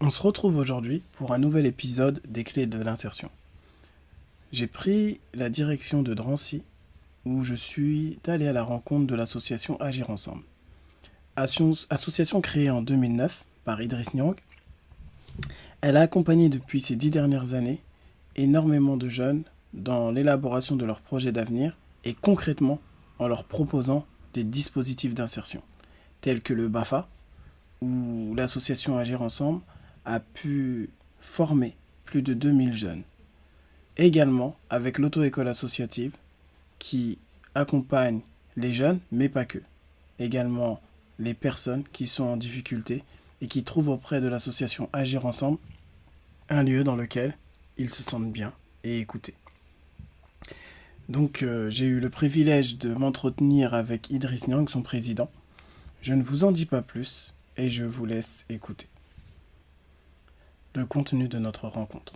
On se retrouve aujourd'hui pour un nouvel épisode des clés de l'insertion. J'ai pris la direction de Drancy où je suis allé à la rencontre de l'association Agir Ensemble. Association créée en 2009 par Idriss Niang. Elle a accompagné depuis ces 10 dernières années énormément de jeunes dans l'élaboration de leurs projets d'avenir et concrètement en leur proposant des dispositifs d'insertion tels que le BAFA où l'association Agir Ensemble a pu former plus de 2000 jeunes. Également avec l'auto-école associative qui accompagne les jeunes, mais pas que. Également les personnes qui sont en difficulté et qui trouvent auprès de l'association Agir Ensemble un lieu dans lequel ils se sentent bien et écoutés. Donc j'ai eu le privilège de m'entretenir avec Idriss Niang, son président. Je ne vous en dis pas plus et je vous laisse écouter le contenu de notre rencontre.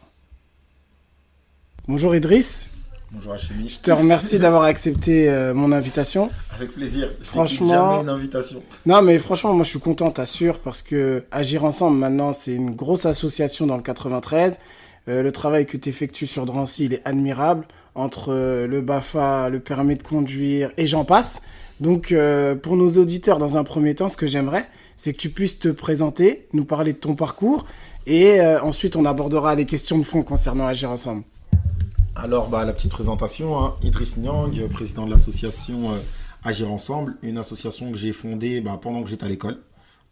Bonjour Idriss. Bonjour Hachemi. Je te remercie d'avoir accepté mon invitation. Avec plaisir. Je Franchement, jamais une invitation. Non mais franchement, moi je suis content, t'assure, parce que Agir Ensemble maintenant c'est une grosse association dans le 93. Le travail que tu effectues sur Drancy, il est admirable, entre le BAFA, le permis de conduire et j'en passe. Donc pour nos auditeurs, dans un premier temps, ce que j'aimerais, c'est que tu puisses te présenter, nous parler de ton parcours et ensuite on abordera les questions de fond concernant Agir Ensemble. Alors, la petite présentation, hein. Idriss Niang, président de l'association Agir Ensemble, une association que j'ai fondée pendant que j'étais à l'école.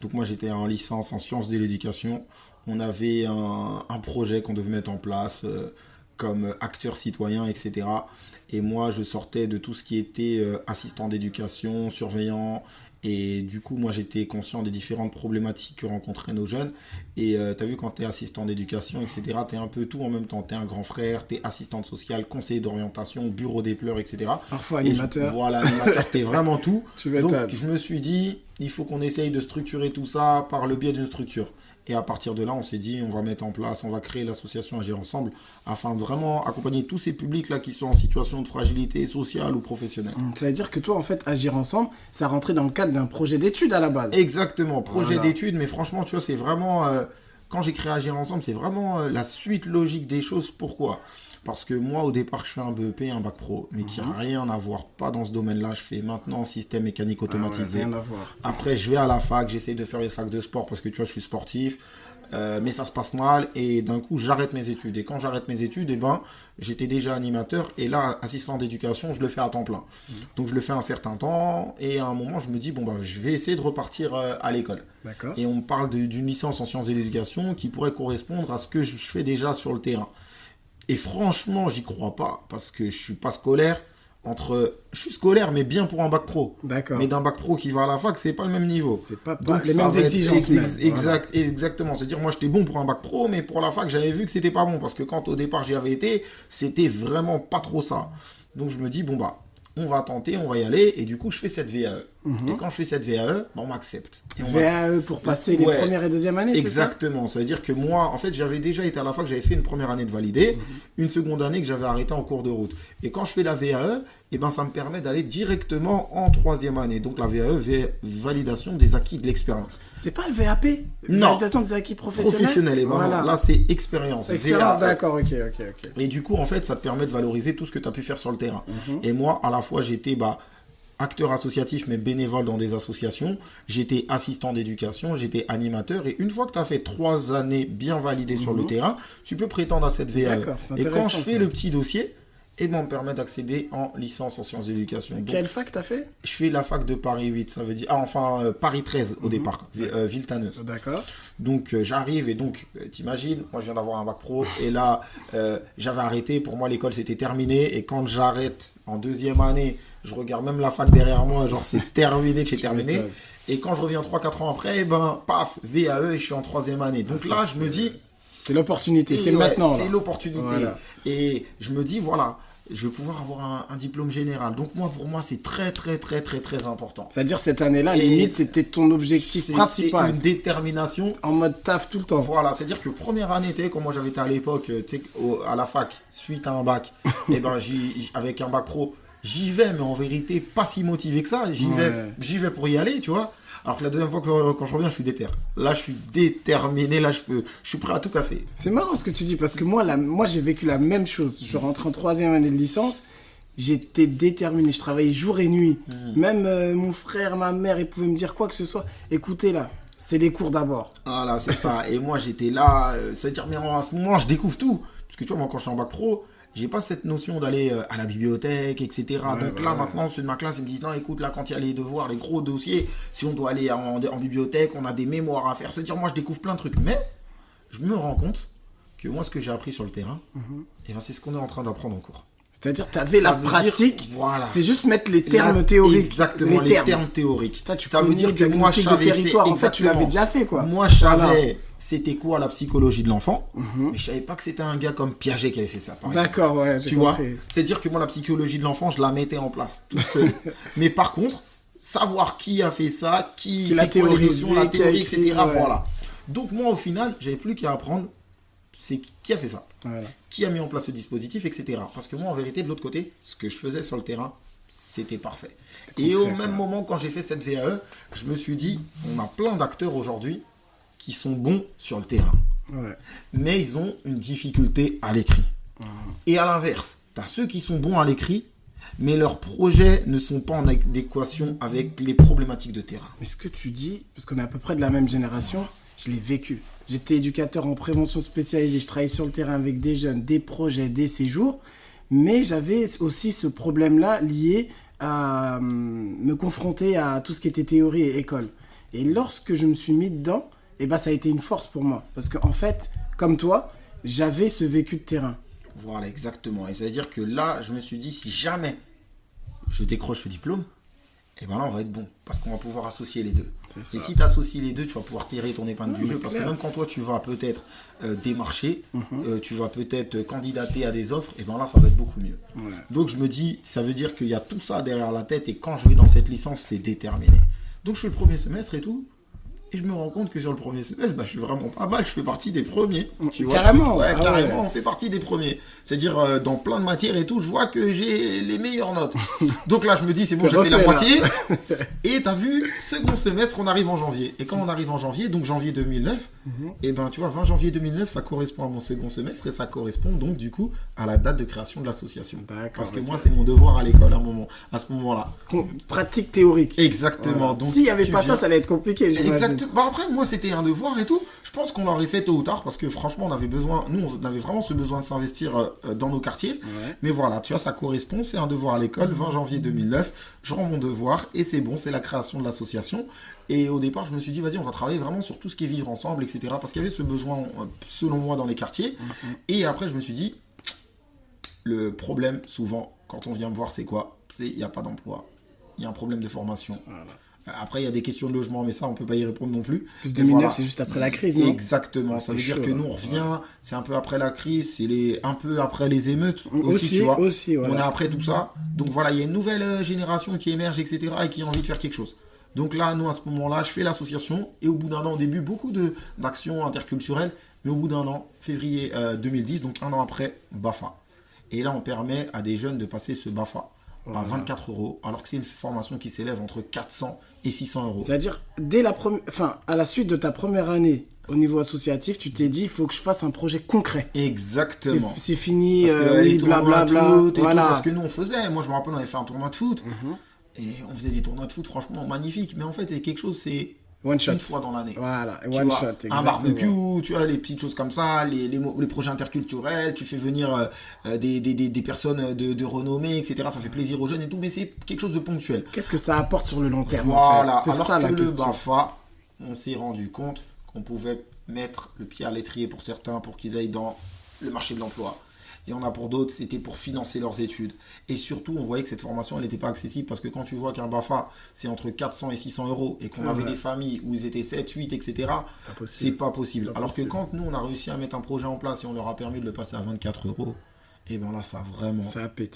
Donc moi, j'étais en licence en sciences de l'éducation. On avait un projet qu'on devait mettre en place comme acteur citoyen, etc. Et moi, je sortais de tout ce qui était assistant d'éducation, surveillant. Et du coup, moi, j'étais conscient des différentes problématiques que rencontraient nos jeunes. Et tu as vu, quand tu es assistant d'éducation, etc., tu es un peu tout en même temps. Tu es un grand frère, tu es assistante sociale, conseiller d'orientation, bureau des pleurs, etc. Parfois animateur. Voilà, animateur, tu es vraiment tout. Donc, m'étonnes. je me suis dit, il faut qu'on essaye de structurer tout ça par le biais d'une structure. Et à partir de là, on s'est dit, on va mettre en place, on va créer l'association Agir Ensemble afin de vraiment accompagner tous ces publics-là qui sont en situation de fragilité sociale ou professionnelle. Ça veut dire que toi, en fait, Agir Ensemble, ça rentrait dans le cadre d'un projet d'études à la base. Exactement, projet Voilà. d'études, mais franchement, tu vois, c'est vraiment, quand j'ai créé Agir Ensemble, c'est vraiment la suite logique des choses. Pourquoi ? Parce que moi, au départ, je fais un BEP, un bac pro, mais qui n'a rien à voir, pas dans ce domaine-là. Je fais maintenant système mécanique automatisé. Rien à voir. Après, je vais à la fac, j'essaie de faire une fac de sport parce que tu vois, je suis sportif. Mais ça se passe mal et d'un coup, j'arrête mes études. Et quand j'arrête mes études, j'étais déjà animateur. Et là, assistant d'éducation, je le fais à temps plein. Donc, je le fais un certain temps. Et à un moment, je me dis, je vais essayer de repartir à l'école. D'accord. Et on me parle d'une licence en sciences de l'éducation qui pourrait correspondre à ce que je fais déjà sur le terrain. Et franchement, j'y crois pas parce que je suis pas scolaire. Je suis scolaire, mais bien pour un bac pro. D'accord. Mais d'un bac pro qui va à la fac, c'est pas le même niveau. C'est pas Donc, les ça mêmes va être exigences. Exactement. C'est-à-dire, moi, j'étais bon pour un bac pro, mais pour la fac, j'avais vu que c'était pas bon. Parce que quand au départ, j'y avais été, c'était vraiment pas trop ça. Donc, je me dis, on va tenter, on va y aller. Et du coup, je fais cette VAE. Et quand je fais cette VAE, on m'accepte. Et on VAE pour passer les premières et deuxième années, exactement. Ça veut dire que moi, en fait, j'avais déjà été à la fac, j'avais fait une première année de validé, une seconde année que j'avais arrêtée en cours de route. Et quand je fais la VAE, ça me permet d'aller directement en troisième année. Donc la VAE, validation des acquis de l'expérience. c'est pas le VAP? Non. Validation des acquis professionnels. Professionnel, Voilà. là c'est expérience. Expérience, VAE. d'accord, ok. Et du coup, en fait, ça te permet de valoriser tout ce que tu as pu faire sur le terrain. Et moi, à la fois, j'étais acteur associatif, mais bénévole dans des associations. J'étais assistant d'éducation, j'étais animateur. Et une fois que tu as fait 3 années bien validées sur le terrain, tu peux prétendre à cette VAE. D'accord, c'est Et quand intéressant, je fais ça. le petit dossier, on me permet d'accéder en licence en sciences de l'éducation. Donc, Quelle fac t'as fait? je fais la fac de Paris 8, ça veut dire... Paris 13 au départ, Villetaneuse. D'accord. Donc j'arrive et donc t'imagines, moi je viens d'avoir un bac pro et là j'avais arrêté, pour moi l'école c'était terminé et quand j'arrête en deuxième année, je regarde même la fac derrière moi, genre c'est terminé, j'ai terminé. Et quand je reviens 3-4 ans après, paf, VAE et je suis en troisième année. Donc là je me dis... C'est l'opportunité, c'est maintenant. C'est là. l'opportunité. Voilà. Et je me dis, voilà, je vais pouvoir avoir un diplôme général. Donc pour moi c'est très important. C'est-à-dire cette année-là, Et limite, c'était ton objectif C'est principal. une détermination. En mode taf tout le temps. Voilà, c'est-à-dire que première année, comme moi j'avais été à l'époque, à la fac, suite à un bac, avec un bac pro, j'y vais, mais en vérité, pas si motivé que ça. J'y vais pour y aller, tu vois. Alors que la deuxième fois, quand je reviens, je suis déter. Là, je suis déterminé. Là, je suis prêt à tout casser. C'est marrant ce que tu dis, parce que moi j'ai vécu la même chose. Je suis rentré en 3e année de licence. J'étais déterminé, je travaillais jour et nuit. Même mon frère, ma mère, ils pouvaient me dire quoi que ce soit. Écoutez là, c'est les cours d'abord. Voilà, c'est ça. Et moi, j'étais là. C'est-à-dire, mais à ce moment, je découvre tout. Parce que tu vois, moi, quand je suis en bac pro, j'ai pas cette notion d'aller à la bibliothèque, etc. Donc là, maintenant, ceux de ma classe, ils me disent, non, écoute, là, quand il y a les devoirs, les gros dossiers, si on doit aller en bibliothèque, on a des mémoires à faire. C'est-à-dire, moi, je découvre plein de trucs. Mais je me rends compte que moi, ce que j'ai appris sur le terrain, eh ben, c'est ce qu'on est en train d'apprendre en cours. C'est-à-dire, tu avais la pratique, voilà. C'est juste mettre les termes théoriques. Exactement, les termes théoriques. Toi, ça veut dire que moi, je savais territoire. En fait, tu l'avais déjà fait, quoi. Moi, je savais c'était quoi la psychologie de l'enfant, mais je savais pas que c'était un gars comme Piaget qui avait fait ça, par exemple. D'accord, ouais, tu vois, c'est-à-dire que moi, la psychologie de l'enfant, je la mettais en place tout seul. Mais par contre, savoir qui a fait ça, qui la théorie, la théorie, etc. Voilà. Donc moi, au final, j'avais plus qu'à apprendre c'est qui a fait ça, qui a mis en place ce dispositif, etc. Parce que moi, en vérité, de l'autre côté, ce que je faisais sur le terrain, c'était parfait. Et au même moment, quand j'ai fait cette VAE, je me suis dit, on a plein d'acteurs aujourd'hui qui sont bons sur le terrain. Mais ils ont une difficulté à l'écrit. Et à l'inverse, tu as ceux qui sont bons à l'écrit, mais leurs projets ne sont pas en adéquation avec les problématiques de terrain. Mais ce que tu dis, parce qu'on est à peu près de la même génération, je l'ai vécu. J'étais éducateur en prévention spécialisée, je travaillais sur le terrain avec des jeunes, des projets, des séjours, mais j'avais aussi ce problème-là lié à me confronter à tout ce qui était théorie et école. Et lorsque je me suis mis dedans, eh ben, ça a été une force pour moi. Parce qu'en fait, comme toi, j'avais ce vécu de terrain. Voilà, exactement. Et c'est-à-dire que là, je me suis dit, si jamais je décroche ce diplôme, et bien là, on va être bon. Parce qu'on va pouvoir associer les deux. Et si tu associes les deux, tu vas pouvoir tirer ton épingle du jeu. Parce que même quand toi, tu vas peut-être démarcher, tu vas peut-être candidater à des offres, et bien là, ça va être beaucoup mieux. Donc, je me dis, ça veut dire qu'il y a tout ça derrière la tête. Et quand je vais dans cette licence, c'est déterminé. Donc, je fais le premier semestre et tout. Et je me rends compte que sur le premier semestre, je suis vraiment pas mal. Je fais partie des premiers. Tu vois, carrément. Carrément, on fait partie des premiers. C'est-à-dire, dans plein de matières et tout, je vois que j'ai les meilleures notes. Donc là, je me dis, c'est bon, j'ai fait la moitié. Et t'as vu, second semestre, on arrive en janvier. Et quand on arrive en janvier, donc janvier 2009, et ben tu vois, 20 janvier 2009, ça correspond à mon second semestre et ça correspond donc du coup à la date de création de l'association. Parce que moi, c'est mon devoir à l'école à ce moment-là. Pratique théorique. Exactement. Donc, s'il n'y avait pas ça, ça allait être compliqué. Exactement. Bah après, moi, c'était un devoir et tout. Je pense qu'on l'aurait fait tôt ou tard parce que franchement, on avait vraiment ce besoin de s'investir dans nos quartiers. Mais voilà, tu vois, ça correspond. C'est un devoir à l'école. 20 janvier 2009, je rends mon devoir et c'est bon, c'est la création de l'association. Et au départ, je me suis dit, vas-y, on va travailler vraiment sur tout ce qui est vivre ensemble, etc. Parce qu'il y avait ce besoin, selon moi, dans les quartiers. Et après, je me suis dit, le problème, souvent, quand on vient me voir, c'est quoi ? C'est il n'y a pas d'emploi. Il y a un problème de formation. Après, il y a des questions de logement, mais ça, on ne peut pas y répondre non plus. Plus 2009, c'est juste après la crise, non ? Exactement. Ça veut dire que nous, on revient, c'est un peu après la crise, c'est un peu après les émeutes aussi, tu vois. On est après tout ça. Donc voilà, il y a une nouvelle génération qui émerge, etc. et qui a envie de faire quelque chose. Donc là, nous, à ce moment-là, je fais l'association. Et au bout d'un an, au début, beaucoup d'actions interculturelles. Mais au bout d'un an, février 2010, donc un an après, BAFA. Et là, on permet à des jeunes de passer ce BAFA à 24 €, alors que c'est une formation qui s'élève entre 400 et 600 €. C'est-à-dire, à la suite de ta première année au niveau associatif, tu t'es dit, il faut que je fasse un projet concret. Exactement. C'est fini, les blablabla. Parce que nous, on faisait. Moi, je me rappelle, on avait fait un tournoi de foot. Et on faisait des tournois de foot, franchement, magnifiques. Mais en fait, c'est quelque chose, c'est une fois dans l'année. Voilà, un barbecue, tu vois, les petites choses comme ça, les projets interculturels, tu fais venir des personnes de renommée, etc. Ça fait plaisir aux jeunes et tout, mais c'est quelque chose de ponctuel. Qu'est-ce que ça apporte sur le long terme, Voilà, en fait ? C'est alors ça, que la le question. BAFA, on s'est rendu compte qu'on pouvait mettre le pied à l'étrier pour certains, pour qu'ils aillent dans le marché de l'emploi. Il y en a pour d'autres, c'était pour financer leurs études. Et surtout, on voyait que cette formation, elle n'était pas accessible parce que quand tu vois qu'un BAFA, c'est entre 400 et 600 € et qu'on avait des familles où ils étaient 7, 8, etc., c'est pas possible. Alors que quand nous, on a réussi à mettre un projet en place et on leur a permis de le passer à 24 €, et bien là, ça a vraiment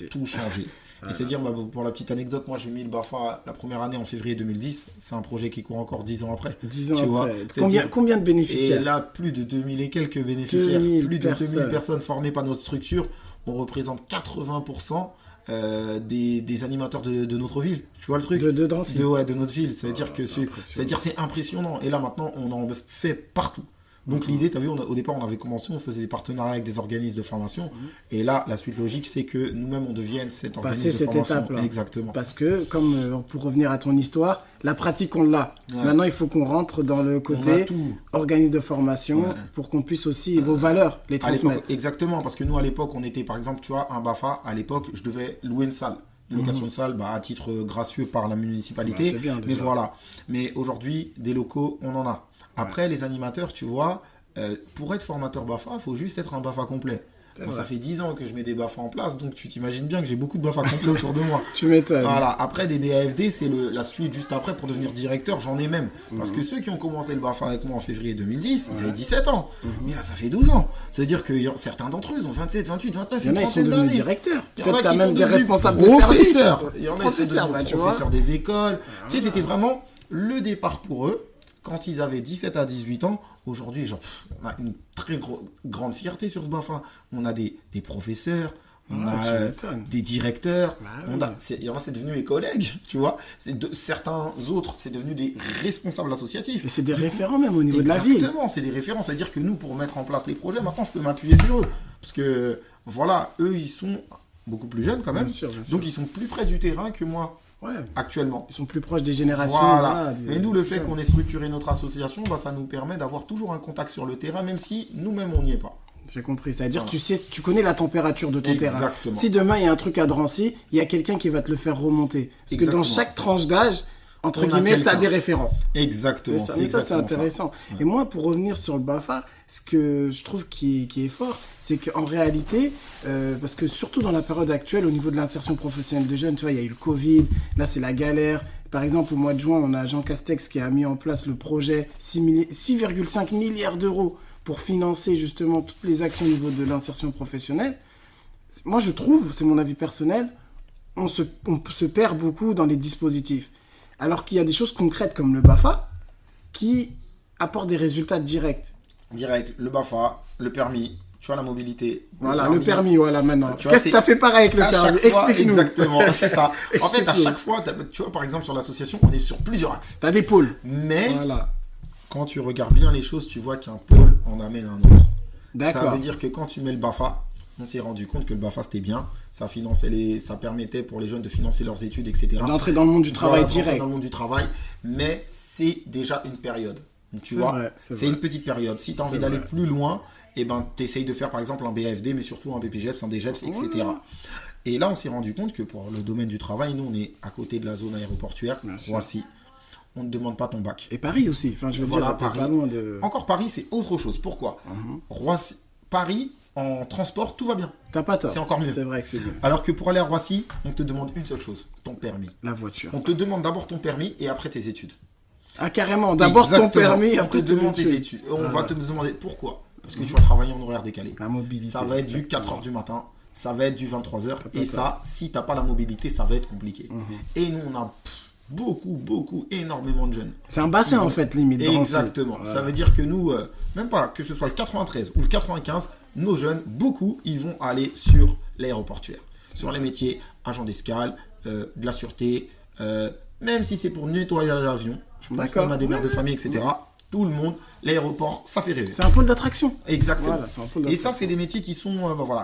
tout changé. Et c'est dire, pour la petite anecdote, moi j'ai mis le BAFA la première année en février 2010. C'est un projet qui court encore 10 ans après. 10 ans après. Combien de bénéficiaires ? Et là, plus de 2000 et quelques bénéficiaires. Plus de 2000 personnes formées par notre structure. On représente 80% des animateurs de notre ville. Tu vois le truc? De Drancy. De notre ville. Ça veut dire que c'est c'est impressionnant. Et là, maintenant, on en fait partout. Donc l'idée, tu as vu, au départ, on avait commencé, on faisait des partenariats avec des organismes de formation. Et là, la suite logique, c'est que nous-mêmes, on devienne cet organisme de formation. Étape-là. Exactement. Parce que, comme pour revenir à ton histoire, la pratique, on l'a. Ouais. Maintenant, il faut qu'on rentre dans le côté organisme de formation pour qu'on puisse aussi, vos valeurs, les transmettre. Exactement. Parce que nous, à l'époque, on était, par exemple, tu vois, un BAFA, à l'époque, je devais louer une salle. Une location de salle, à titre gracieux par la municipalité. Bien, mais voilà. Mais aujourd'hui, des locaux, on en a. Après, les animateurs, tu vois, pour être formateur BAFA, il faut juste être un BAFA complet. Bon, ça fait 10 ans que je mets des BAFA en place, donc tu t'imagines bien que j'ai beaucoup de BAFA complets autour de moi. Tu m'étonnes. Voilà. Après, des BAFD, c'est la suite juste après pour devenir directeur, j'en ai même. Parce que ceux qui ont commencé le BAFA avec moi en février 2010, ils avaient 17 ans. Mais là, ça fait 12 ans. Ça veut dire que certains d'entre eux, ils ont 27, 28, 29, une trentaine d'années. Il y en a, ils sont devenus directeurs. Peut-être tu as même des responsables de service. Il y en a, ils sont devenus professeurs des écoles. Tu sais, c'était vraiment le départ pour eux. Quand ils avaient 17 à 18 ans, aujourd'hui, on a une très grande fierté sur ce BAFA. On a des professeurs, on a des directeurs, il y en a, c'est devenu mes collègues, tu vois. Certains autres, c'est devenu des responsables associatifs. Et c'est des référents même au niveau de la vie. Exactement, c'est des référents. C'est-à-dire que nous, pour mettre en place les projets, maintenant, je peux m'appuyer sur eux. Parce que, voilà, eux, ils sont beaucoup plus jeunes quand même. Bien sûr. Donc, ils sont plus près du terrain que moi. Actuellement. Ils sont plus proches des générations. Voilà. Mais nous, le fait qu'on ait structuré notre association, ça nous permet d'avoir toujours un contact sur le terrain, même si nous-mêmes, on n'y est pas. J'ai compris. C'est-à-dire que tu connais la température de ton terrain. Exactement. Si demain, il y a un truc à Drancy, il y a quelqu'un qui va te le faire remonter. Parce que dans chaque tranche d'âge, entre guillemets, tu as des référents. Exactement. Mais ça, c'est intéressant. Ça. Et moi, pour revenir sur le BAFA, ce que je trouve qui est fort, c'est qu'en réalité, parce que surtout dans la période actuelle, au niveau de l'insertion professionnelle des jeunes, tu vois, il y a eu le Covid, là, c'est la galère. Par exemple, au mois de juin, on a Jean Castex qui a mis en place le projet 6,5 milliards d'euros pour financer justement toutes les actions au niveau de l'insertion professionnelle. Moi, je trouve, c'est mon avis personnel, on se perd beaucoup dans les dispositifs. Alors qu'il y a des choses concrètes comme le BAFA qui apportent des résultats directs. Direct, le BAFA, le permis, tu vois, la mobilité. Voilà, le permis, maintenant. Qu'est-ce que tu as fait pareil avec le permis? Explique-nous. Exactement, c'est ça. En fait, à chaque fois, tu vois, par exemple, sur l'association, on est sur plusieurs axes. Tu as des pôles. Mais, quand tu regardes bien les choses, tu vois qu'un pôle en amène un autre. D'accord. Ça veut dire que quand tu mets le BAFA, on s'est rendu compte que le BAFA, c'était bien. Ça permettait pour les jeunes de financer leurs études, etc. D'entrer dans le monde du travail direct. Dans le monde du travail, mais c'est déjà une période. Tu vois, c'est une petite période. Si tu as envie d'aller plus loin, tu essayes de faire par exemple un BAFD, mais surtout un BPGEPS, un DGEPS, etc. Et là, on s'est rendu compte que pour le domaine du travail, nous, on est à côté de la zone aéroportuaire, Roissy. On ne demande pas ton bac. Et Paris aussi. Enfin, je veux dire, Paris. Pas loin de... Encore Paris, c'est autre chose. Pourquoi Roissy, Paris, en transport, tout va bien. T'as pas tort. C'est encore mieux. C'est vrai que c'est mieux. Alors que pour aller à Roissy, on te demande une seule chose, ton permis. La voiture. On te demande d'abord ton permis et après tes études. Ah, carrément. D'abord ton permis, après tes études. On va te demander pourquoi. Parce que tu vas travailler en horaire décalé. La mobilité. Ça va être du 4h du matin, ça va être du 23h. Et ça, si tu n'as pas la mobilité, ça va être compliqué. Et nous, on a énormément de jeunes. C'est un bassin en fait, limite. Exactement. Ça veut dire que nous, même pas que ce soit le 93 ou le 95, nos jeunes, beaucoup, ils vont aller sur l'aéroportuaire. Sur les métiers, agent d'escale, de la sûreté, même si c'est pour nettoyer l'avion. Je pense même à des mères de famille, etc. Tout le monde, l'aéroport, ça fait rêver. C'est un pôle d'attraction. Exactement. Voilà, c'est un pôle d'attraction. Et ça, c'est des métiers qui sont...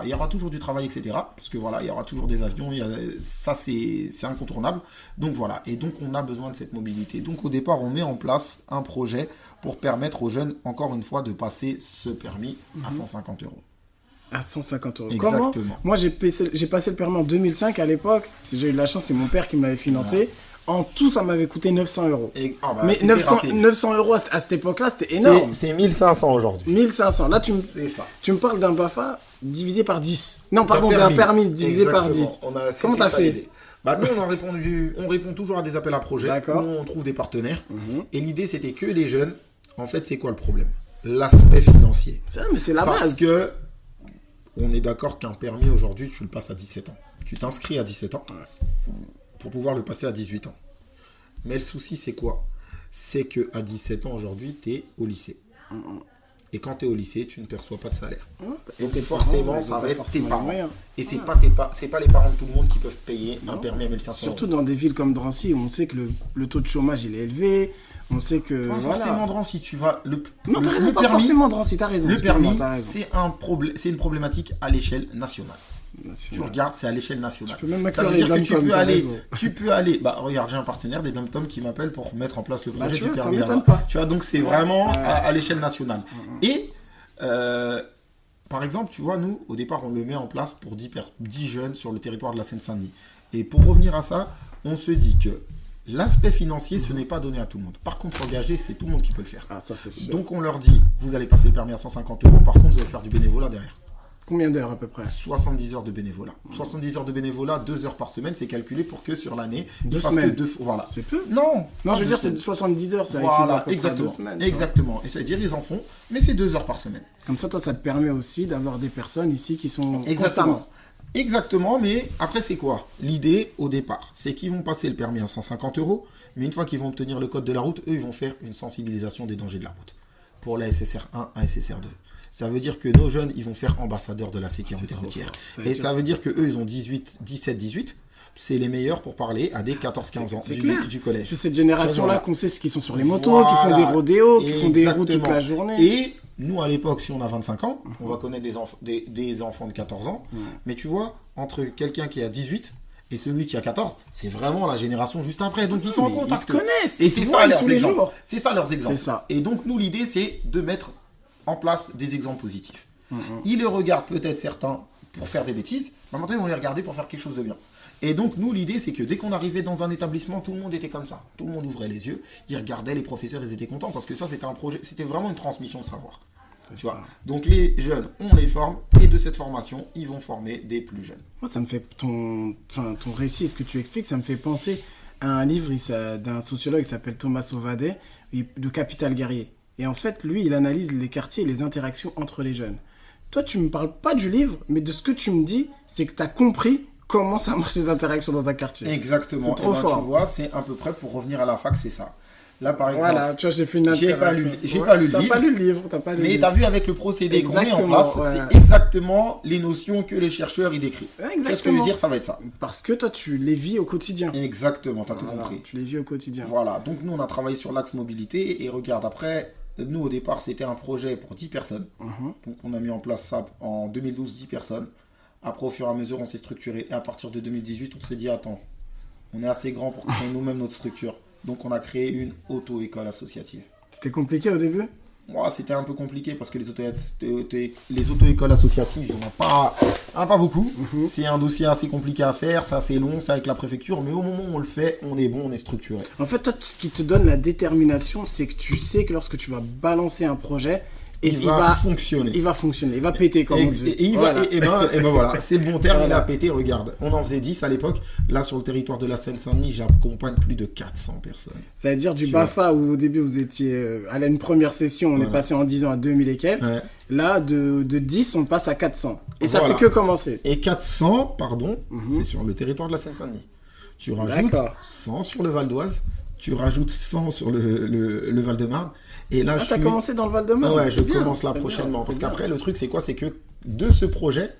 il y aura toujours du travail, etc. Parce que il y aura toujours des avions. Ça, c'est incontournable. Donc voilà. Et donc, on a besoin de cette mobilité. Donc, au départ, on met en place un projet pour permettre aux jeunes, encore une fois, de passer ce permis à 150 €. À 150 €. Exactement. Comment? Moi, j'ai passé le permis en 2005 à l'époque. Si j'ai eu de la chance, c'est mon père qui m'avait financé. Ouais. En tout, ça m'avait coûté 900 €. Mais 900 € à cette époque-là, c'était énorme. C'est 1500 aujourd'hui. 1500. Là, tu me parles d'un BAFA divisé par 10. Non, pardon, d'un permis divisé par 10. Comment t'as fait? Nous, on répond toujours à des appels à projets. Nous, on trouve des partenaires. Et l'idée, c'était que les jeunes, en fait, c'est quoi le problème? L'aspect financier. Mais c'est la base. Parce que on est d'accord qu'un permis aujourd'hui, tu le passes à 17 ans. Tu t'inscris à 17 ans pour pouvoir le passer à 18 ans. Mais le souci, c'est quoi? C'est qu'à 17 ans aujourd'hui, tu es au lycée. Et quand tu es au lycée, tu ne perçois pas de salaire. Et Donc tes forcément, parents, ça ils ont va pas être tes forcément parents. les moyens. Et c'est pas les parents de tout le monde qui peuvent payer un permis à 1500 Surtout euros. dans des villes comme Drancy, où on sait que le taux de chômage il est élevé. On sait que. Pas voilà. forcément Drancy, tu vas... Non, t'as raison, pas permis, forcément Drancy, t'as raison. le excuse-moi, permis, t'as raison. c'est une problématique à l'échelle nationale. Tu regardes, c'est à l'échelle nationale. Tu peux même Ça veut m'éclairer dire que les dom-toms, tu peux aller. Bah regarde, j'ai un partenaire des dom-toms qui m'appelle pour mettre en place le projet tu du vois, ça permis m'étonne là-bas. pas. Tu vois, donc c'est vraiment à l'échelle nationale. Et par exemple, tu vois, nous, au départ, on le met en place pour 10 jeunes sur le territoire de la Seine-Saint-Denis. Et pour revenir à ça, on se dit que l'aspect financier, ce n'est pas donné à tout le monde. Par contre, s'engager, c'est tout le monde qui peut le faire. Ah, ça c'est sûr. Donc on leur dit, vous allez passer le permis à 150 €, par contre, vous allez faire du bénévolat derrière. Combien d'heures à peu près? 70 heures de bénévolat. 70 heures de bénévolat, 2 heures par semaine, c'est calculé pour que sur l'année, ils 2 fassent semaines. que 2 fois. Voilà. C'est peu. Non. Non, je veux dire, c'est c'est 70 heures, ça Voilà, équivaut à exactement. 2 semaines. Exactement. Et ça veut dire, ils en font, mais c'est 2 heures par semaine. Comme ça, toi, ça te permet aussi d'avoir des personnes ici qui sont Exactement. constamment. Exactement, mais après, c'est quoi? L'idée, au départ, c'est qu'ils vont passer le permis à 150 €, mais une fois qu'ils vont obtenir le code de la route, eux, ils vont faire une sensibilisation des dangers de la route. Pour la SSR 1 à SSR 2. Ça veut dire que nos jeunes, ils vont faire ambassadeurs de la sécurité routière. Et ça veut dire qu'eux, ils ont 17-18. C'est les meilleurs pour parler à des 14-15 ans du collège. C'est cette génération-là Voilà. qu'on sait qui sont sur les motos, Voilà. qui font des rodéos, qui font des routes toute Exactement. la journée. Et nous, à l'époque, si on a 25 ans, on va connaître des enfants de 14 ans. Mais tu vois, entre quelqu'un qui a 18 et celui qui a 14, c'est vraiment la génération juste après. Donc, ils sont en mais contact. ils se connaissent, Et ils c'est se ça voient leurs tous les exemples. jours. C'est ça leurs exemples. C'est ça. Et donc, nous, l'idée, c'est de mettre en place des exemples positifs. Ils les regardent peut-être certains pour faire des bêtises, mais maintenant, ils vont les regarder pour faire quelque chose de bien. Et donc, nous, l'idée, c'est que dès qu'on arrivait dans un établissement, tout le monde était comme ça. Tout le monde ouvrait les yeux, ils regardaient, les professeurs, ils étaient contents, parce que ça, c'était un projet, c'était vraiment une transmission de savoir. Tu vois. Donc, les jeunes, on les forme, et de cette formation, ils vont former des plus jeunes. Moi, ça me fait ton récit, ce que tu expliques, ça me fait penser à un livre d'un sociologue qui s'appelle Thomas Sauvadet, de Capital Guerrier. Et en fait, lui, il analyse les quartiers et les interactions entre les jeunes. Toi, tu me parles pas du livre, mais de ce que tu me dis, c'est que tu as compris comment ça marche les interactions dans un quartier. Exactement. C'est trop fort. Tu vois, c'est à peu près pour revenir à la fac, c'est ça. Là, par exemple, Voilà, tu vois, j'ai fait une j'ai pas lu interaction. le T'as livre. pas lu le livre, t'as pas lu le mais livre. tu as vu avec le procédé qu'on met en Exactement, place, ouais. c'est exactement les notions que les chercheurs y décrivent. Ouais, Qu'est-ce que je exactement. veux dire, ça va être ça. Parce que toi, tu les vis au quotidien. Exactement, tu as tout Voilà, compris. tu les vis au quotidien. Voilà, donc nous on a travaillé sur l'axe mobilité et regarde, après, nous au départ c'était un projet pour 10 personnes. Donc on a mis en place ça en 2012, 10 personnes. Après au fur et à mesure on s'est structuré et à partir de 2018 on s'est dit attends, on est assez grand pour créer nous-mêmes notre structure. Donc on a créé une auto-école associative. C'était compliqué au début? Moi c'était un peu compliqué parce que les auto-écoles associatives, il n'y en a pas beaucoup. C'est un dossier assez compliqué à faire, c'est assez long, c'est avec la préfecture, mais au moment où on le fait, on est bon, on est structuré. En fait, toi, ce qui te donne la détermination, c'est que tu sais que lorsque tu vas balancer un projet, et Il va fonctionner. Il va fonctionner, il va péter, comme on dit. Et Voilà. ben voilà, c'est le bon terme, Voilà. il a pété, regarde. On en faisait 10 à l'époque. Là, sur le territoire de la Seine-Saint-Denis, j'accompagne plus de 400 personnes. Ça veut dire du Tu BAFA où au début vous étiez à une première session, on est passé en 10 ans à 2000 et quelques. Ouais. Là, de 10, on passe à 400. Et ça Voilà. fait que commencer. Et 400, pardon, c'est sur le territoire de la Seine-Saint-Denis. Tu rajoutes D'accord. 100 sur le Val d'Oise, tu rajoutes 100 sur le Val-de-Marne. Et là, Ah, t'as commencé dans le Val-de-Marne? Ouais, je C'est bien, commence là c'est prochainement. bien, Parce c'est bien. qu'après, le truc, c'est quoi? C'est que de ce projet,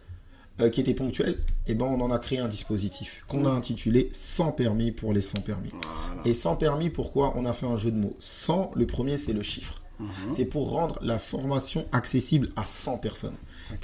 qui était ponctuel, eh ben, on en a créé un dispositif qu'on a intitulé 100 permis pour les 100 permis. Voilà. Et 100 permis, pourquoi? On a fait un jeu de mots. 100, le premier, c'est le chiffre. C'est pour rendre la formation accessible à 100 personnes.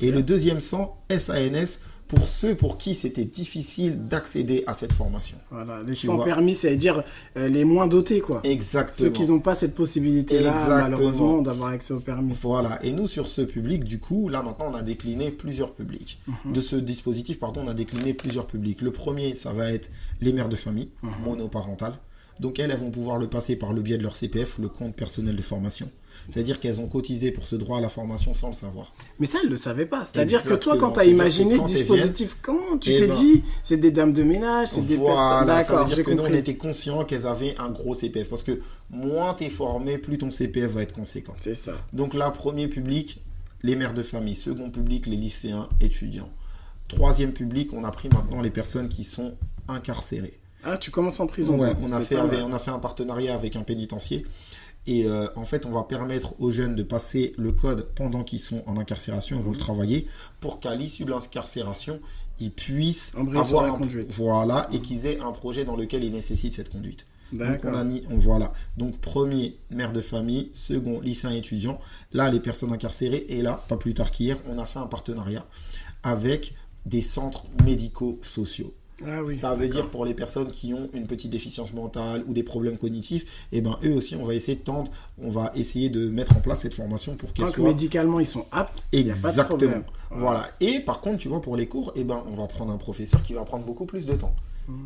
Et le deuxième 100, SANS, pour ceux pour qui c'était difficile d'accéder à cette formation. Voilà, les Tu 100 vois. permis, ça veut dire les moins dotés, quoi. Exactement. Ceux qui n'ont pas cette possibilité-là, Exactement. malheureusement, d'avoir accès au permis. Voilà, et nous sur ce public, du coup, là maintenant on a décliné plusieurs publics. De ce dispositif, pardon, on a décliné plusieurs publics. Le premier, ça va être les mères de famille, monoparentales. Donc elles vont pouvoir le passer par le biais de leur CPF, le compte personnel de formation. C'est-à-dire qu'elles ont cotisé pour ce droit à la formation sans le savoir. Mais ça, elle ne le savait pas. C'est-à-dire que toi, Exactement. quand tu as C'est-à-dire imaginé que ce quand elles dispositif, comment tu eh t'es ben, dit, c'est des dames de ménage, c'est des personnes... Voilà, ça D'accord, veut dire j'ai que nous on compris. était conscients qu'elles avaient un gros CPF. Parce que moins tu es formé, plus ton CPF va être conséquent. C'est ça. Donc là, premier public, les mères de famille. Second public, les lycéens, étudiants. Troisième public, on a pris maintenant les personnes qui sont incarcérées. Ah, tu commences en prison. Ouais, toi. on a C'est fait pas mal. un partenariat avec un pénitencier. Et en fait, on va permettre aux jeunes de passer le code pendant qu'ils sont en incarcération, ils vont le travailler, pour qu'à l'issue de l'incarcération, ils puissent avoir un conduite. Voilà, et qu'ils aient un projet dans lequel ils nécessitent cette conduite. D'accord. Donc, voilà. Donc, premier, mère de famille. Second, lycéen étudiant. Là, les personnes incarcérées. Et là, pas plus tard qu'hier, on a fait un partenariat avec des centres médico-sociaux. Ah oui, ça veut dire pour les personnes qui ont une petite déficience mentale ou des problèmes cognitifs, et ben eux aussi, on va essayer de mettre en place cette formation pour qu'elles soient... médicalement, ils sont aptes. Exactement. Voilà. Et par contre, tu vois, pour les cours, et ben on va prendre un professeur qui va prendre beaucoup plus de temps.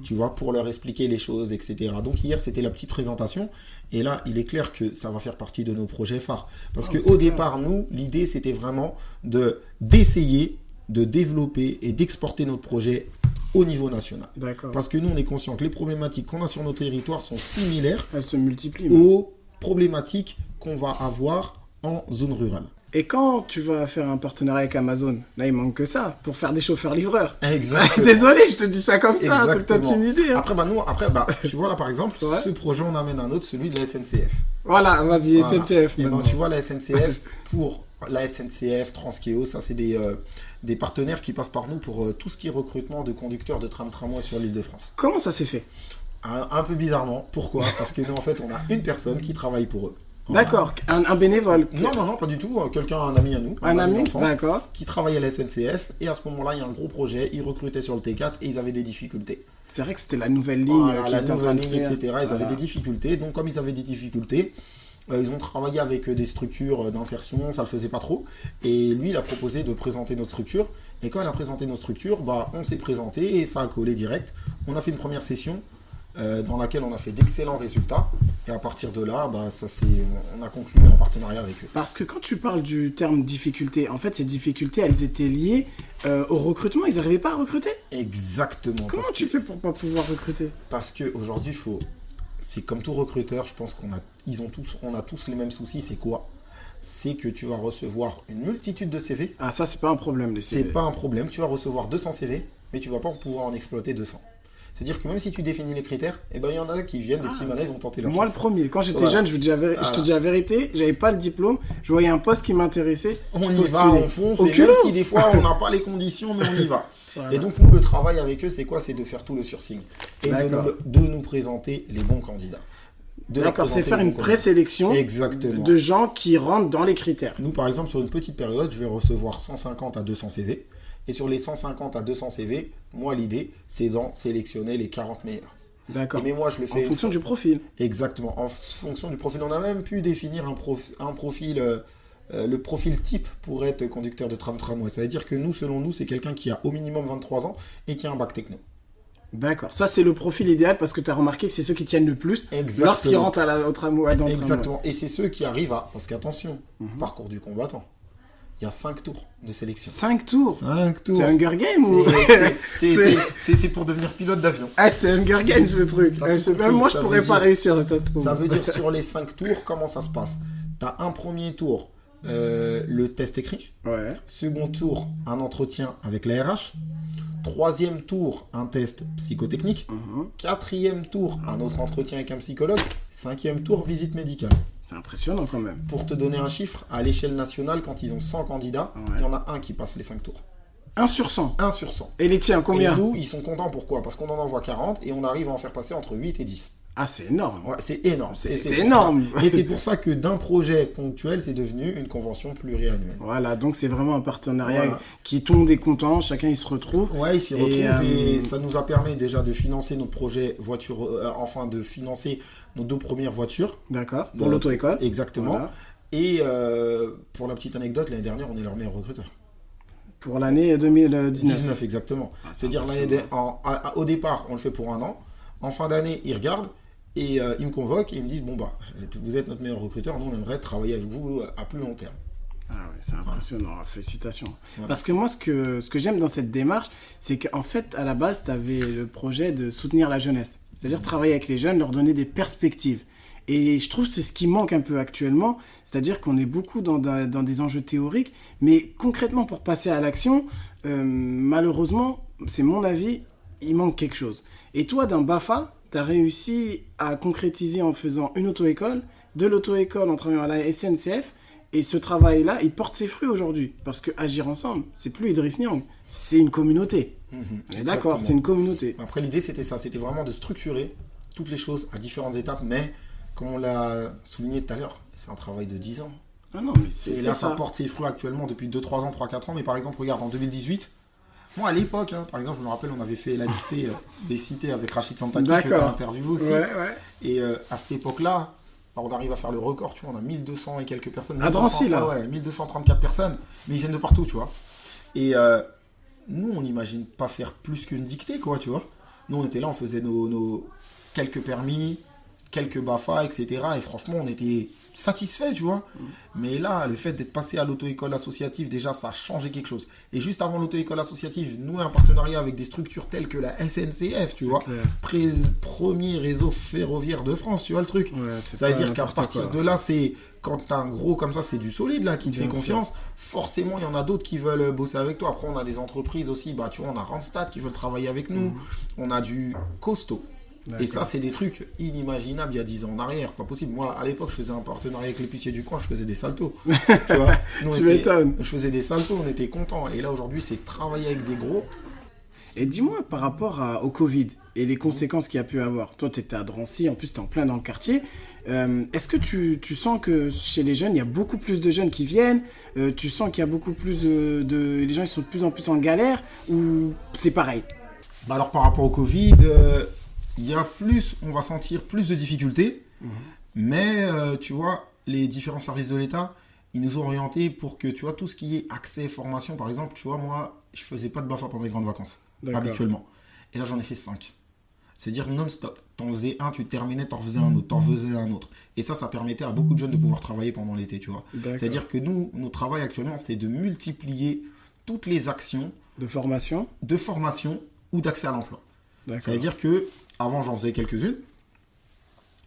Tu vois, pour leur expliquer les choses, etc. Donc hier, c'était la petite présentation. Et là, il est clair que ça va faire partie de nos projets phares. Parce qu'au départ, nous, l'idée, c'était vraiment d'essayer de développer et d'exporter notre projet au niveau national. D'accord. Parce que nous, on est conscient que les problématiques qu'on a sur nos territoires sont similaires. Elles se multiplient. Aux problématiques qu'on va avoir en zone rurale. Et quand tu vas faire un partenariat avec Amazon, là, il manque que ça, pour faire des chauffeurs-livreurs. Exactement. Désolé, je te dis ça comme ça, c'est peut-être une idée. Hein. Après, tu vois là, par exemple, ce projet, on amène un autre, celui de la SNCF. Voilà, vas-y, voilà. SNCF. Et ben, tu vois, la SNCF, pour la SNCF, Transkéo, ça, c'est des partenaires qui passent par nous pour tout ce qui est recrutement de conducteurs de tramway sur l'Île-de-France. Comment ça s'est fait? Un peu bizarrement. Pourquoi? Parce que nous, en fait, on a une personne qui travaille pour eux. D'accord, un bénévole. Non, pas du tout. Un ami à nous. Un ami d'enfance, d'accord. Qui travaillait à la SNCF. Et à ce moment-là, il y a un gros projet. Ils recrutaient sur le T4 et ils avaient des difficultés. C'est vrai que c'était la nouvelle ligne. La nouvelle ligne, etc. Ils avaient des difficultés. Donc, comme ils avaient des difficultés, ils ont travaillé avec des structures d'insertion. Ça ne le faisait pas trop. Et lui, il a proposé de présenter notre structure. Et quand il a présenté notre structure, on s'est présenté et ça a collé direct. On a fait une première session dans laquelle on a fait d'excellents résultats. Et à partir de là, on a conclu un partenariat avec eux. Parce que quand tu parles du terme difficulté, en fait, ces difficultés, elles étaient liées au recrutement. Ils n'arrivaient pas à recruter? Exactement. Comment tu fais pour pas pouvoir recruter? Parce qu'aujourd'hui, c'est comme tout recruteur, je pense on a tous les mêmes soucis. C'est quoi? C'est que tu vas recevoir une multitude de CV. Ah, ça, c'est pas un problème, les CV. C'est pas un problème. Tu vas recevoir 200 CV, mais tu vas pas pouvoir en exploiter 200. C'est-à-dire que même si tu définis les critères, il y en a qui viennent, des petits malins, ils vont tenter leur chance. Moi, le premier, quand j'étais jeune, je te dis la vérité, j'avais pas le diplôme, je voyais un poste qui m'intéressait. On y va, on fonce, et même si des fois on n'a pas les conditions, mais on y va. Voilà. Et donc, nous, le travail avec eux, c'est quoi? C'est de faire tout le sourcing. Et de nous présenter les bons candidats. D'accord, c'est faire une présélection de gens qui rentrent dans les critères. Nous, par exemple, sur une petite période, je vais recevoir 150 à 200 CV. Et sur les 150 à 200 CV, moi, l'idée, c'est d'en sélectionner les 40 meilleurs. D'accord. Mais moi, je le fais... En fonction du profil. Exactement. En fonction du profil. On a même pu définir un profil... le profil type pour être conducteur de tramway. Ça veut dire que nous, selon nous, c'est quelqu'un qui a au minimum 23 ans et qui a un bac techno. D'accord. Ça, c'est le profil idéal parce que tu as remarqué que c'est ceux qui tiennent le plus lorsqu'ils rentrent au tramway. Exactement. Et c'est ceux qui arrivent à... Parce qu'attention, parcours du combattant. Il y a 5 tours de sélection. 5 tours? 5 tours. C'est Hunger Games ou... C'est pour devenir pilote d'avion. Ah, c'est Hunger Games le truc. Même moi, je pourrais pas réussir, ça se trouve. Ça veut dire sur les 5 tours, comment ça se passe? Tu as un premier tour, le test écrit. Ouais. Second tour, un entretien avec la RH. Troisième tour, un test psychotechnique. Quatrième tour, un autre entretien avec un psychologue. Cinquième tour, visite médicale. C'est impressionnant quand même. Pour te donner un chiffre, à l'échelle nationale, quand ils ont 100 candidats, il y en a un qui passe les 5 tours. 1 sur 100? 1 sur 100. Et les tiens, combien? Et nous, ils sont contents, pourquoi? Parce qu'on en envoie 40 et on arrive à en faire passer entre 8 et 10. Ah, c'est énorme. Ouais, c'est énorme. C'est énorme. Et c'est pour ça que d'un projet ponctuel, c'est devenu une convention pluriannuelle. Voilà, donc c'est vraiment un partenariat qui tout le monde est content, chacun il se retrouve. Ouais, il s'y retrouve et ça nous a permis déjà de financer notre projet voiture, de financer nos 2 premières voitures. D'accord, pour l'auto-école. Exactement. Voilà. Et pour la petite anecdote, l'année dernière, on est leur meilleur recruteur. Pour l'année 2019. 19, exactement. C'est-à-dire au départ, on le fait pour 1 an. En fin d'année, ils regardent. Et ils me convoquent et ils me disent, vous êtes notre meilleur recruteur, nous on aimerait travailler avec vous à plus long terme. Ah oui, c'est impressionnant, félicitations. Voilà. Parce que moi, ce que j'aime dans cette démarche, c'est qu'en fait, à la base, tu avais le projet de soutenir la jeunesse. C'est-à-dire travailler avec les jeunes, leur donner des perspectives. Et je trouve que c'est ce qui manque un peu actuellement, c'est-à-dire qu'on est beaucoup dans des enjeux théoriques, mais concrètement, pour passer à l'action, malheureusement, c'est mon avis, il manque quelque chose. Et toi, dans BAFA, tu as réussi à concrétiser en faisant une auto-école, de l'auto-école en travaillant à la SNCF. Et ce travail-là, il porte ses fruits aujourd'hui. Parce que Agir Ensemble, c'est plus Idriss Niang, c'est une communauté. D'accord, c'est une communauté. Après, l'idée, c'était ça. C'était vraiment de structurer toutes les choses à différentes étapes. Mais, comme on l'a souligné tout à l'heure, c'est un travail de 10 ans. Ah non, mais c'est là, ça. Ça porte ses fruits actuellement depuis 2-3 ans, 3-4 ans. Mais par exemple, regarde, en 2018, moi, à l'époque, par exemple, je me rappelle, on avait fait la dictée des cités avec Rachid Santaki, que tu as interviewé aussi. Ouais. Et à cette époque-là, on arrive à faire le record, tu vois, on a 1200 et quelques personnes. À Drancy, là. Ouais, 1234 personnes, mais ils viennent de partout, tu vois. Et nous, on n'imagine pas faire plus qu'une dictée, quoi, tu vois. Nous, on était là, on faisait nos quelques permis, quelques BAFA, etc. Et franchement, on était satisfaits, tu vois. Mais là, le fait d'être passé à l'auto-école associative, déjà, ça a changé quelque chose. Et juste avant l'auto-école associative, nous, un partenariat avec des structures telles que la SNCF, tu vois. Premier réseau ferroviaire de France, tu vois le truc. Ouais, ça veut dire qu'à partir de là, c'est quand t'as un gros comme ça, c'est du solide, là, qui te fait confiance. Forcément, il y en a d'autres qui veulent bosser avec toi. Après, on a des entreprises aussi, bah, tu vois, on a Randstad qui veulent travailler avec nous. On a du costaud. D'accord. Et ça, c'est des trucs inimaginables il y a 10 ans en arrière. Pas possible. Moi, à l'époque, je faisais un partenariat avec l'épicier du coin, je faisais des saltos. Tu vois, tu m'étonnes. Je faisais des saltos, on était contents. Et là, aujourd'hui, c'est travailler avec des gros. Et dis-moi, par rapport au Covid et les conséquences qu'il y a pu avoir, toi, tu étais à Drancy, en plus, tu es en plein dans le quartier. Est-ce que tu sens que chez les jeunes, il y a beaucoup plus de jeunes qui viennent tu sens qu'il y a beaucoup plus les gens ils sont de plus en plus en galère ou c'est pareil? Bah alors, par rapport au Covid... il y a on va sentir plus de difficultés, mais tu vois, les différents services de l'État, ils nous ont orientés pour que, tu vois, tout ce qui est accès, formation, par exemple, tu vois, moi, je faisais pas de BAFA pendant les grandes vacances, habituellement. Et là, j'en ai fait 5. C'est-à-dire non-stop. T'en faisais un, tu terminais, t'en faisais un autre, t'en faisais un autre. Et ça permettait à beaucoup de jeunes de pouvoir travailler pendant l'été, tu vois. C'est-à-dire que nous, notre travail actuellement, c'est de multiplier toutes les actions de formation ou d'accès à l'emploi. Ça veut dire que avant, j'en faisais quelques-unes.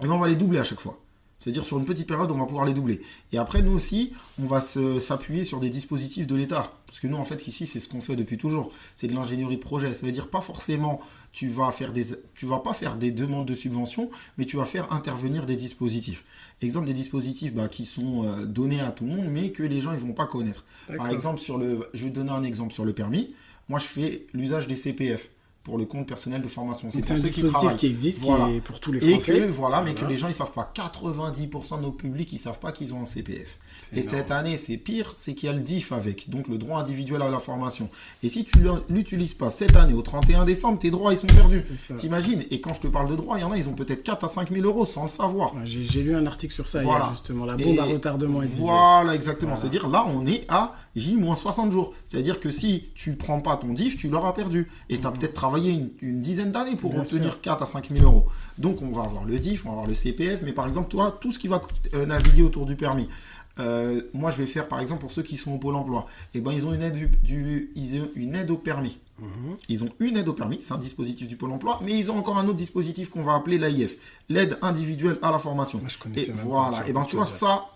Et là, on va les doubler à chaque fois. C'est-à-dire, sur une petite période, on va pouvoir les doubler. Et après, nous aussi, on va s'appuyer sur des dispositifs de l'État. Parce que nous, en fait, ici, c'est ce qu'on fait depuis toujours. C'est de l'ingénierie de projet. Ça veut dire, pas forcément, tu vas pas faire des demandes de subventions, mais tu vas faire intervenir des dispositifs. Exemple, des dispositifs qui sont donnés à tout le monde, mais que les gens ne vont pas connaître. Par exemple, je vais te donner un exemple sur le permis. Moi, je fais l'usage des CPF. Pour le compte personnel de formation. C'est pour ceux qui travaillent. Qui existe, voilà. Qui est pour tous les Français. Et que, mais que les gens, ils ne savent pas. 90% de nos publics, ils ne savent pas qu'ils ont un CPF. Et cette année, c'est pire, c'est qu'il y a le DIF avec, donc le droit individuel à la formation. Et si tu ne l'utilises pas cette année, au 31 décembre, tes droits, ils sont perdus. T'imagines? Et quand je te parle de droits, il y en a, ils ont peut-être 4 à 5 000 euros sans le savoir. Ouais, j'ai lu un article sur ça hier, justement. La bombe à retardement. Voilà, exactement. C'est-à-dire, là, on est à J-60 jours. C'est-à-dire que si tu ne prends pas ton DIF, tu l'auras perdu. Et tu as peut-être travaillé une dizaine d'années pour obtenir 4 à 5 000 euros. Donc, on va avoir le DIF, on va avoir le CPF, mais par exemple, toi, tout ce qui va naviguer autour du permis. Moi, je vais faire, par exemple, pour ceux qui sont au Pôle emploi, ils ont une aide au permis. Ils ont une aide au permis, c'est un dispositif du Pôle emploi, mais ils ont encore un autre dispositif qu'on va appeler l'AIF, l'aide individuelle à la formation. Moi, je connaissais voilà, et tu vois, ça...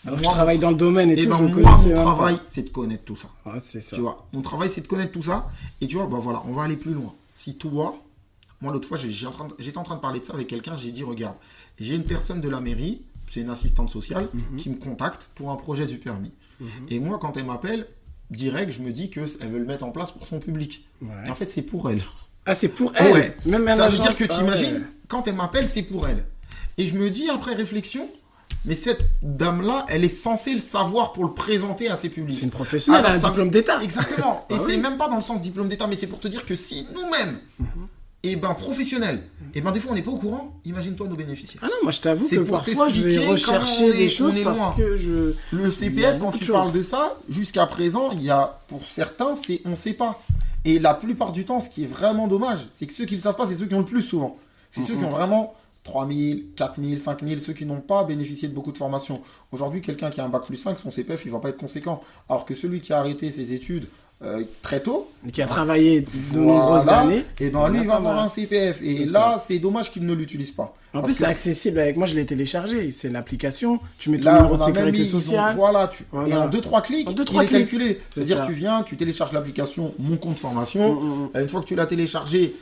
Alors moi, je travaille dans le domaine et tout, mon travail, c'est de connaître tout ça. Ah, c'est ça. Tu vois, mon travail, c'est de connaître tout ça. Et tu vois, voilà, on va aller plus loin. Si toi, moi, l'autre fois, j'étais en train de parler de ça avec quelqu'un, j'ai dit, regarde, j'ai une personne de la mairie, c'est une assistante sociale, qui me contacte pour un projet du permis. Et moi, quand elle m'appelle, direct, je me dis qu'elle veut le mettre en place pour son public. Ouais. Et en fait, c'est pour elle. Ah, c'est pour elle? Ouais. Même ça veut dire que tu imagines, quand elle m'appelle, c'est pour elle. Et je me dis, après réflexion, mais cette dame-là, elle est censée le savoir pour le présenter à ses publics. C'est une professionnelle, elle a un diplôme d'État. Exactement. Et c'est même pas dans le sens diplôme d'État, mais c'est pour te dire que si nous-mêmes, professionnels, des fois on n'est pas au courant, imagine-toi nos bénéficiaires. Ah non, moi je t'avoue que parfois je vais rechercher des choses parce que Le CPF, quand tu parles de ça, jusqu'à présent, il y a, pour certains, on ne sait pas. Et la plupart du temps, ce qui est vraiment dommage, c'est que ceux qui ne le savent pas, c'est ceux qui ont le plus souvent. C'est ceux qui ont vraiment 3 000, 4 000, 5 000, ceux qui n'ont pas bénéficié de beaucoup de formations. Aujourd'hui, quelqu'un qui a un bac plus 5, son CPF, il ne va pas être conséquent. Alors que celui qui a arrêté ses études très tôt, et qui a travaillé de nombreuses années, et lui, il va avoir un CPF. Et là, c'est dommage qu'il ne l'utilise pas. En plus, c'est accessible avec moi, je l'ai téléchargé. C'est l'application, tu mets ton numéro de sécurité sociale. Et en 2-3 clics, il est calculé. C'est-à-dire, tu viens, tu télécharges l'application Mon compte formation. Une fois que tu l'as téléchargé,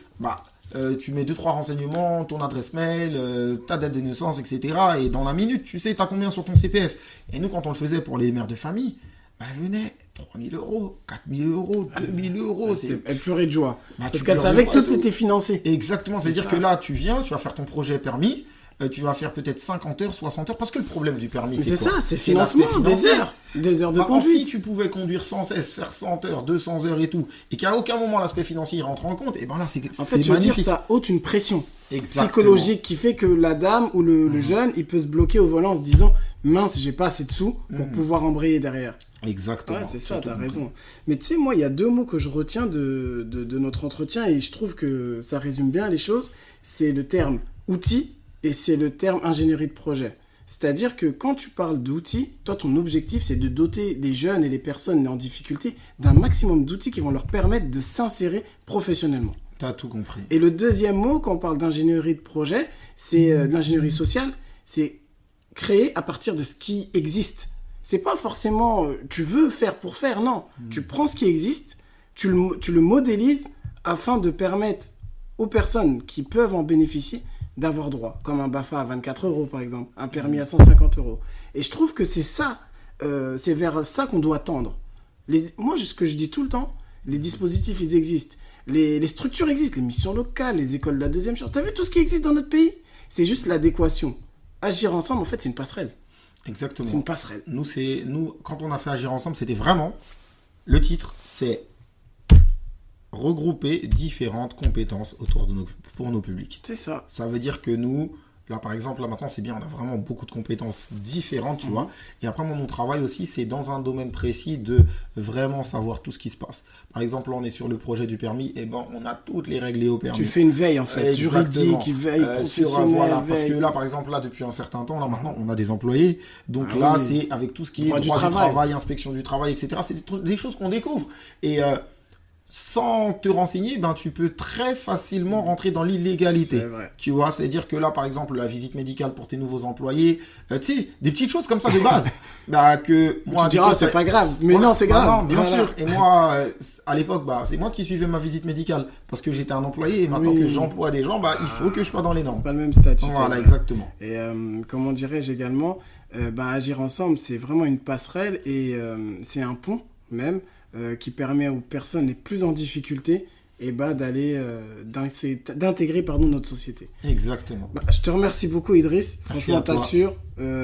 tu mets deux trois renseignements, ton adresse mail, ta date de naissance, etc. Et dans la minute, tu sais, t'as combien sur ton CPF. Et nous, quand on le faisait pour les mères de famille, bah, elle venait 3 000 euros, 4 000 euros, 2 000 euros. Elle pleurait de joie. Bah, Parce tu qu'elle pleurais savait de que joie, tout était financé. Exactement, c'est-à-dire ça. que là, tu viens, tu vas faire ton projet permis, tu vas faire peut-être 50 heures, 60 heures, parce que le problème du permis, Mais c'est c'est quoi? ça, c'est l'aspect financement, des financier. heures. Des heures de Maintenant, si conduite. tu pouvais conduire sans cesse, faire 100 heures, 200 heures et tout, et qu'à aucun moment l'aspect financier rentre en compte, et ben là, c'est En fait, je veux dire, magnifique. ça ôte une pression Exactement. psychologique qui fait que la dame ou le jeune, il peut se bloquer au volant en se disant mince, j'ai pas assez de sous pour pouvoir embrayer derrière. Exactement. Ouais, c'est ça, Tu as t'as tout compris. raison. Mais tu sais, moi, il y a deux mots que je retiens de notre entretien et je trouve que ça résume bien les choses. C'est le terme outil et c'est le terme ingénierie de projet. C'est-à-dire que quand tu parles d'outils, toi, ton objectif, c'est de doter les jeunes et les personnes en difficulté d'un maximum d'outils qui vont leur permettre de s'insérer professionnellement. T'as tout compris. Et le deuxième mot, quand on parle d'ingénierie de projet, c'est de l'ingénierie sociale, c'est créer à partir de ce qui existe. C'est pas forcément tu veux faire pour faire, non. Tu prends ce qui existe, tu le modélises afin de permettre aux personnes qui peuvent en bénéficier d'avoir droit, comme un BAFA à 24 euros par exemple, un permis à 150 euros. Et je trouve que c'est ça, c'est vers ça qu'on doit tendre. Moi, ce que je dis tout le temps, les dispositifs, ils existent. Les structures existent, les missions locales, les écoles de la deuxième chance. T'as vu tout ce qui existe dans notre pays? C'est juste l'adéquation. Agir ensemble, en fait, c'est une passerelle. Exactement. C'est une passerelle. Nous, quand on a fait Agir ensemble, c'était vraiment le titre, c'est regrouper différentes compétences pour nos publics. C'est ça. Ça veut dire que nous, là par exemple, là maintenant c'est bien, on a vraiment beaucoup de compétences différentes, tu vois. Et après, moi, mon travail aussi, c'est dans un domaine précis de vraiment savoir tout ce qui se passe. Par exemple, là, on est sur le projet du permis, et ben on a toutes les règles au permis. Tu fais une veille, en fait, Exactement. juridique, veille professionnelle, voilà, parce que veille. là, par exemple, là, depuis un certain temps, là, maintenant, on a des employés. Donc Ah là, oui. c'est avec tout ce qui est Droit droit du du travail. travail, inspection du travail, etc. C'est des choses qu'on découvre. Et sans te renseigner, ben, tu peux très facilement rentrer dans l'illégalité. C'est vrai. Tu vois, c'est-à-dire que là, par exemple, la visite médicale pour tes nouveaux employés, tu sais, des petites choses comme ça de base. Bah, que moi, Tu diras, c'est pas grave. Mais non, c'est grave. non, bien Voilà. sûr. Et moi, à l'époque, bah, c'est moi qui suivais ma visite médicale parce que j'étais un employé. Et maintenant Oui. que j'emploie des gens, bah, il faut que je sois dans les normes. C'est pas le même statut. c'est Voilà, vrai. exactement. Et comment dirais-je également, agir ensemble, c'est vraiment une passerelle et c'est un pont même qui permet aux personnes les plus en difficulté et d'aller d'intégrer notre société. Exactement. Bah, je te remercie beaucoup Idriss. Merci Franchement, à toi. t'assures,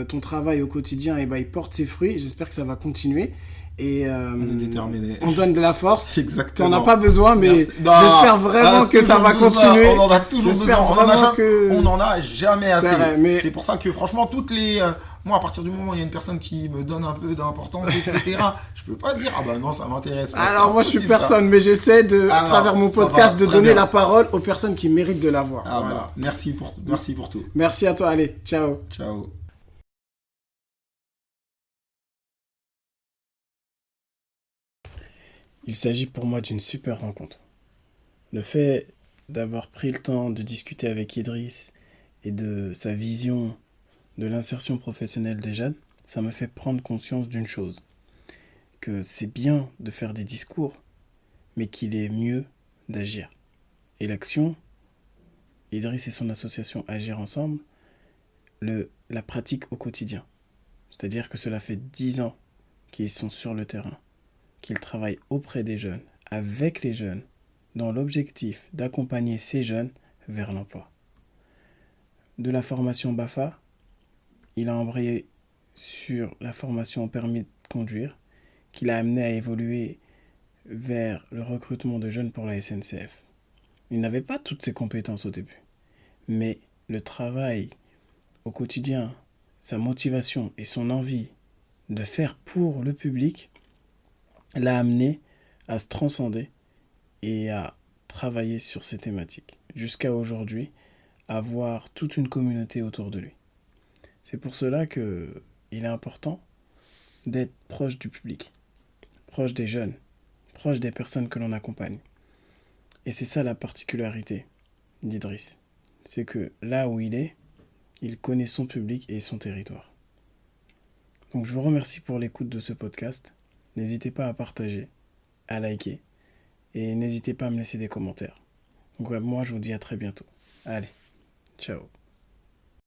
ton travail au quotidien il porte ses fruits. J'espère que ça va continuer. Et On est déterminé. on donne de la force. Exactement. T'en as pas besoin, mais Merci. Non, j'espère vraiment on a que ça toujours va besoin. continuer. On en a toujours J'espère besoin. vraiment que... On n'en a jamais assez. vrai, mais- C'est pour ça que franchement, toutes les. Moi, à partir du moment où il y a une personne qui me donne un peu d'importance, etc., je peux pas dire, ah bah non, ça m'intéresse pas. Alors c'est moi je suis impossible, ça. personne, mais j'essaie à Alors, travers mon ça va, podcast de très donner bien. la parole aux personnes qui méritent de l'avoir. Ah Voilà. bah, merci pour tout. Merci à toi, allez, ciao. Ciao. Il s'agit pour moi d'une super rencontre. Le fait d'avoir pris le temps de discuter avec Idriss et de sa vision de l'insertion professionnelle des jeunes, ça m'a fait prendre conscience d'une chose, que c'est bien de faire des discours, mais qu'il est mieux d'agir. Et l'action, Idriss et son association Agir Ensemble, la pratique au quotidien. C'est-à-dire que cela fait 10 ans qu'ils sont sur le terrain, qu'ils travaillent auprès des jeunes, avec les jeunes, dans l'objectif d'accompagner ces jeunes vers l'emploi. De la formation BAFA, il a embrayé sur la formation au permis de conduire, qui l'a amené à évoluer vers le recrutement de jeunes pour la SNCF. Il n'avait pas toutes ces compétences au début, mais le travail au quotidien, sa motivation et son envie de faire pour le public l'a amené à se transcender et à travailler sur ces thématiques, jusqu'à aujourd'hui, avoir toute une communauté autour de lui. C'est pour cela qu'il est important d'être proche du public, proche des jeunes, proche des personnes que l'on accompagne. Et c'est ça la particularité d'Idriss. C'est que là où il est, il connaît son public et son territoire. Donc je vous remercie pour l'écoute de ce podcast. N'hésitez pas à partager, à liker et n'hésitez pas à me laisser des commentaires. Donc ouais, moi, je vous dis à très bientôt. Allez, ciao.